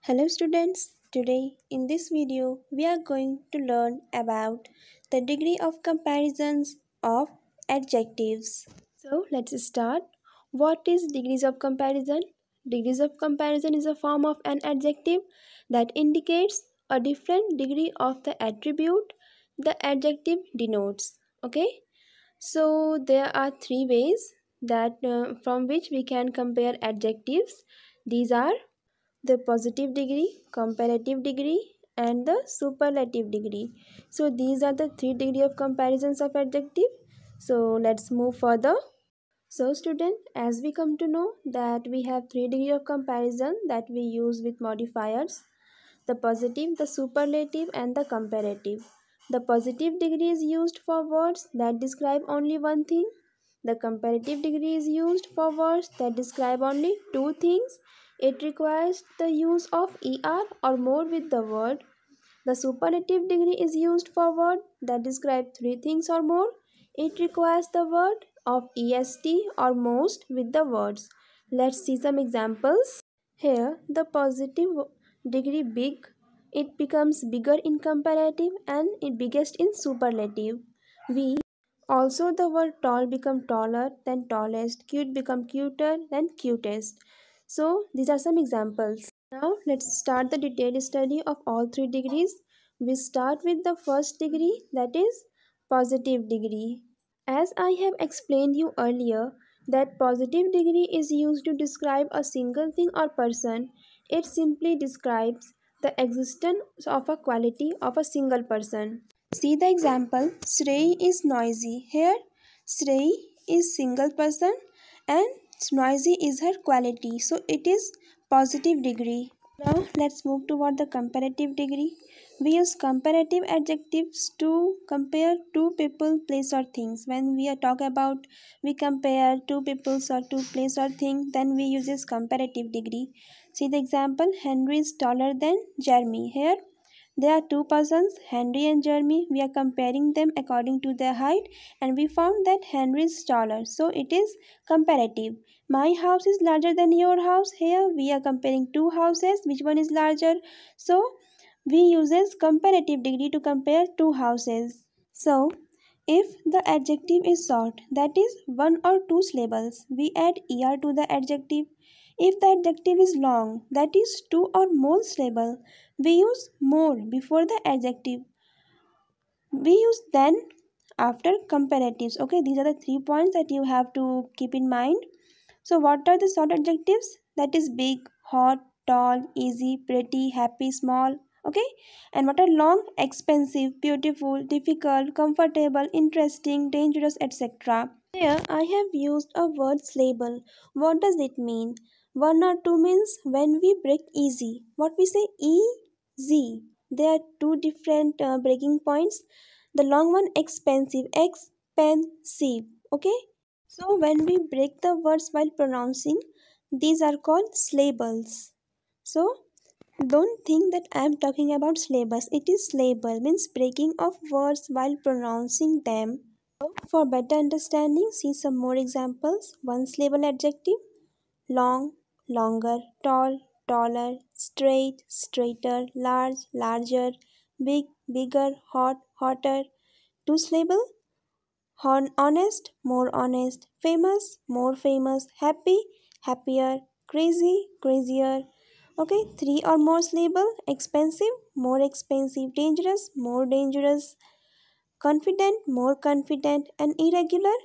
Hello students, today in this video we are going to learn about the degree of comparisons of adjectives. So let's start. What is degrees of comparison? Degrees of comparison is a form of an adjective that indicates a different degree of the attribute the adjective denotes. Okay? So there are three ways that from which we can compare adjectives. These are the positive degree, comparative degree, and the superlative degree. So these are the three degree of comparisons of adjective. So let's move further. So student, as we come to know that we have three degree of comparison that we use with modifiers: the positive, the superlative, and the comparative. The positive degree is used for words that describe only one thing. The comparative degree is used for words that describe only two things. It requires the use of er or more with the word. The superlative degree is used for words that describe three things or more. It requires the word of est or most with the words. Let's see some examples. Here, the positive degree big, it becomes bigger in comparative and it biggest in superlative. We also the word tall become taller than tallest, cute become cuter than cutest. So these are some examples. Now let's start the detailed study of all three degrees. We start with the first degree, that is positive degree. As I have explained you earlier that positive degree is used to describe a single thing or person. It simply describes the existence of a quality of a single person. See the example. Shrey is noisy. Here, Shrey is single person and noisy is her quality. So it is positive degree. Now let's move toward the comparative degree. We use comparative adjectives to compare two people, place or things. When we are talk about we compare two people or two place or thing, then we use this comparative degree. See the example. Henry is taller than Jeremy. Here there are two persons, Henry and Jeremy. We are comparing them according to their height and we found that Henry is taller. So it is comparative. My house is larger than your house. Here we are comparing two houses. Which one is larger? So we uses comparative degree to compare two houses. So if the adjective is short, that is one or two syllables, we add er to the adjective. If the adjective is long, that is two or more syllables, we use more before the adjective. We use then after comparatives. Okay, these are the 3 points that you have to keep in mind. So what are the short adjectives? That is big, hot, tall, easy, pretty, happy, small. Okay, and what are long? Expensive, beautiful, difficult, comfortable, interesting, dangerous, etc. Here I have used a words label. What does it mean? One or two means when we break easy. What we say easy. There are two different breaking points. The long one expensive, expensive. Okay. So when we break the words while pronouncing, these are called syllables. So don't think that I am talking about syllabus. It is syllable means breaking of words while pronouncing them. For better understanding, see some more examples. One syllable adjective: long, longer, tall, taller, straight, straighter, large, larger, big, bigger, hot, hotter. Two syllable: honest, more honest, famous, more famous, happy, happier, crazy, crazier. Okay, three or more syllable: expensive, more expensive, dangerous, more dangerous, confident, more confident, and irregular.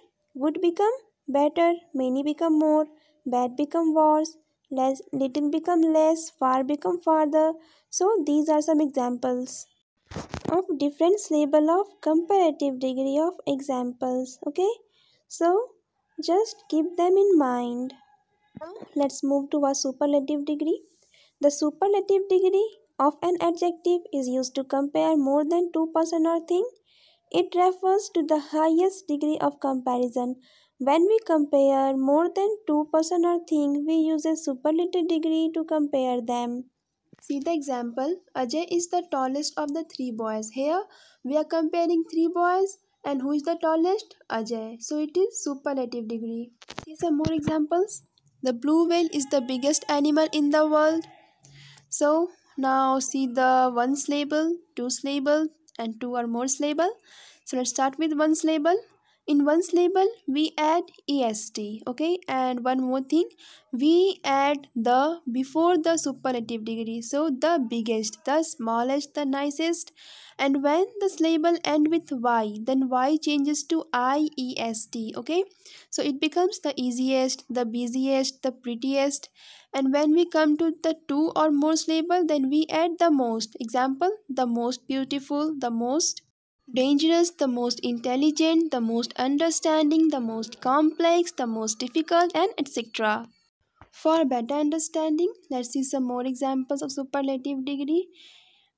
Good become better, many become more, bad become worse, less, little become less, far become farther. So these are some examples of different syllable of comparative degree of examples. Okay, so just keep them in mind. Now let's move to our superlative degree. The superlative degree of an adjective is used to compare more than two person or thing. It refers to the highest degree of comparison. When we compare more than two person or thing, we use a superlative degree to compare them. See the example. Ajay is the tallest of the three boys. Here we are comparing three boys and who is the tallest? Ajay. So it is superlative degree. See some more examples. The blue whale is the biggest animal in the world. So now see the one syllable, two syllable, and two or more syllable. So let's start with one syllable. In one syllable, we add est, okay? And one more thing, we add the before the superlative degree. So the biggest, the smallest, the nicest. And when the syllable end with y, then y changes to iest, okay? So it becomes the easiest, the busiest, the prettiest. And when we come to the two or more syllable, then we add the most. Example, the most beautiful, the most dangerous, the most intelligent, the most understanding, the most complex, the most difficult, and etc. For better understanding, let's see some more examples of superlative degree.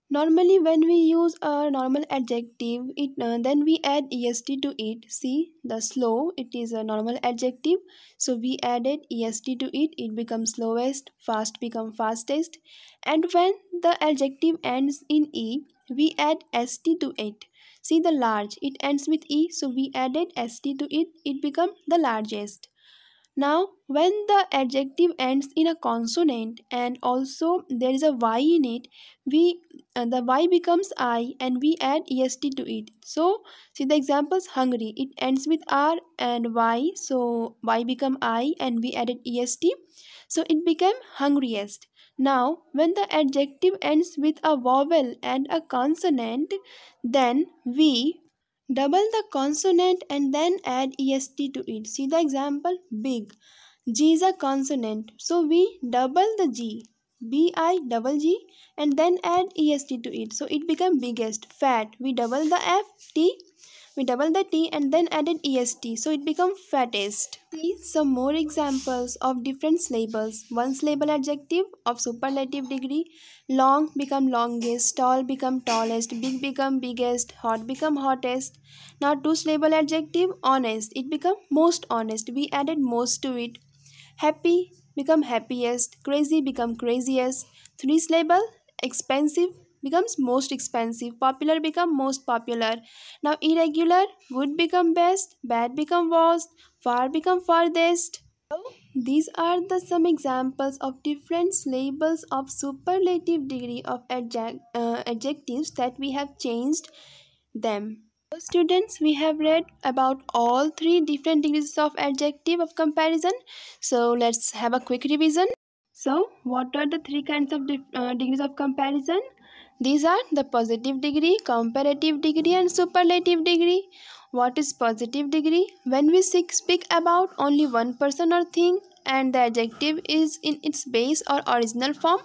Normally, when we use a normal adjective, then we add est to it. See, the slow, it is a normal adjective. So we added est to it. It becomes slowest, fast become fastest. And when the adjective ends in e, we add st to it. See the large, it ends with e, so we added st to it. It becomes the largest. Now, when the adjective ends in a consonant and also there is a y in it, we the y becomes I and we add est to it. So, see the examples hungry. It ends with r and y, so y become I and we added est. So it became hungriest. Now, when the adjective ends with a vowel and a consonant, then we double the consonant and then add est to it. See the example big. G is a consonant, so we double the G. B-I double G and then add est to it. So it become biggest. Fat. We double the F. T. We double the T and then added est. So it become fattest. See some more examples of different syllables. One syllable adjective of superlative degree. Long become longest. Tall become tallest. Big become biggest. Hot become hottest. Now two syllable adjective honest. It become most honest. We added most to it. Happy become happiest. Crazy become craziest. Three syllable expensive becomes most expensive. Popular become most popular. Now irregular, good become best, bad become worst, far become farthest. These are the some examples of different syllables of superlative degree of adjectives that we have changed them. So students, we have read about all three different degrees of adjective of comparison. So let's have a quick revision. So what are the three kinds of degrees of comparison? These are the positive degree, comparative degree and superlative degree. What is positive degree? When we speak about only one person or thing and the adjective is in its base or original form,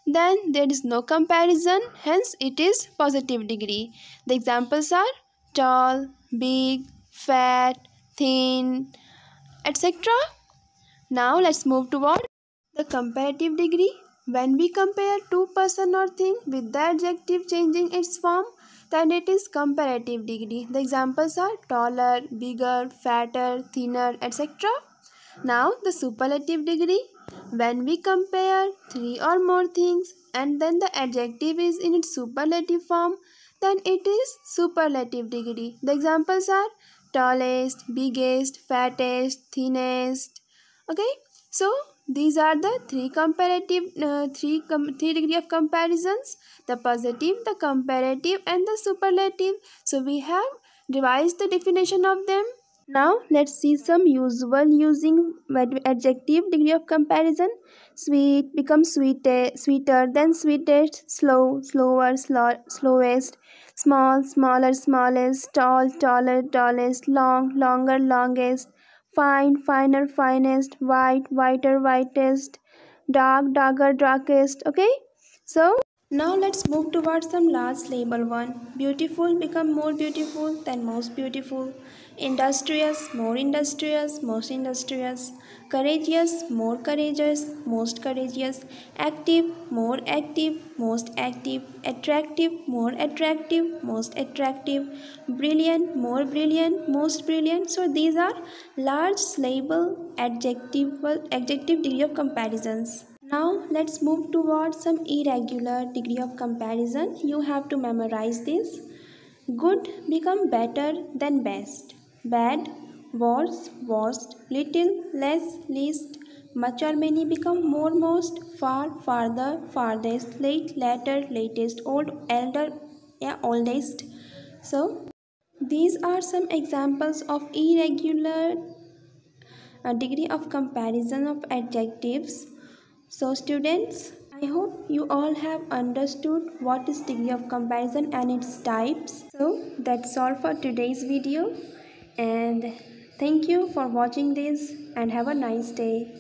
then there is no comparison, hence it is positive degree. The examples are tall, big, fat, thin, etc. Now let's move toward the comparative degree. When we compare two person or thing with the adjective changing its form, then it is comparative degree. The examples are taller, bigger, fatter, thinner, etc. Now the superlative degree. When we compare three or more things and then the adjective is in its superlative form, then it is superlative degree. The examples are tallest, biggest, fattest, thinnest. Okay, so these are the three degree of comparisons: the positive, the comparative, and the superlative. So we have revised the definition of them. Now let's see some usual using adjective degree of comparison. Sweet becomes sweeter than sweetest, slow, slower, slowest, small, smaller, smallest, tall, taller, tallest, long, longer, longest, fine, finer, finest, white, whiter, whitest, dark, darker, darkest. Okay, so now let's move towards some last label one. Beautiful become more beautiful than most beautiful. Industrious, more industrious, most industrious. Courageous, more courageous, most courageous. Active, more active, most active. Attractive, more attractive, most attractive. Brilliant, more brilliant, most brilliant. So these are large syllable adjective degree of comparisons. Now let's move towards some irregular degree of comparison. You have to memorize this. Good become better than best. Bad, worse, worst, little, less, least, much or many become more, most, far, farther, farthest, late, latter, latest, old, elder, yeah, oldest. So these are some examples of irregular degree of comparison of adjectives. So students, I hope you all have understood what is degree of comparison and its types. So that's all for today's video, and thank you for watching this and have a nice day.